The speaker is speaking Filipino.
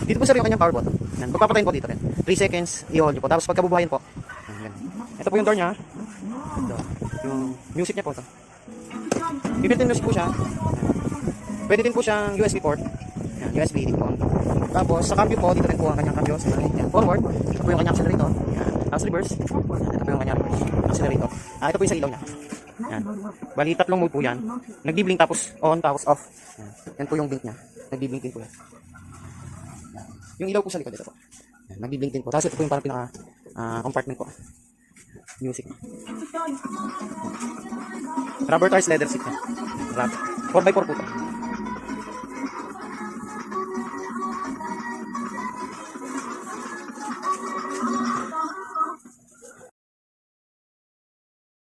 Dito po sir yung kanyang power button. Yan, pagpapatayin po dito rin. 3 seconds, i-hold nyo po. Tapos pagkabubuhayin po. Yan. Ito po yung door niya. Ito. Yung music niya po ito. Built-in music po siya. Yan. Pwede din po siyang USB port. Yan, USB din po. Tapos sa cambio po, dito rin po ang kanyang cambio. Yan, forward. Ito po yung kanyang accelerator. Yan. Tapos reverse. Yan, ito po yung kanyang reverse. Accelerator. Ito po yung sa ilaw niya. Yan. Bali, tatlong mode po yan. Nagdi-blink tapos on, tapos off. Yan, yan po yung blink niya. Nagdi-blink din po yan. Yung ilaw po sa likod dito po. Yan, nagdi-blink din po. Tapos ito po yung parang pinaka compartment po. Music. Rubber tires leather seat. 4x4 po ito.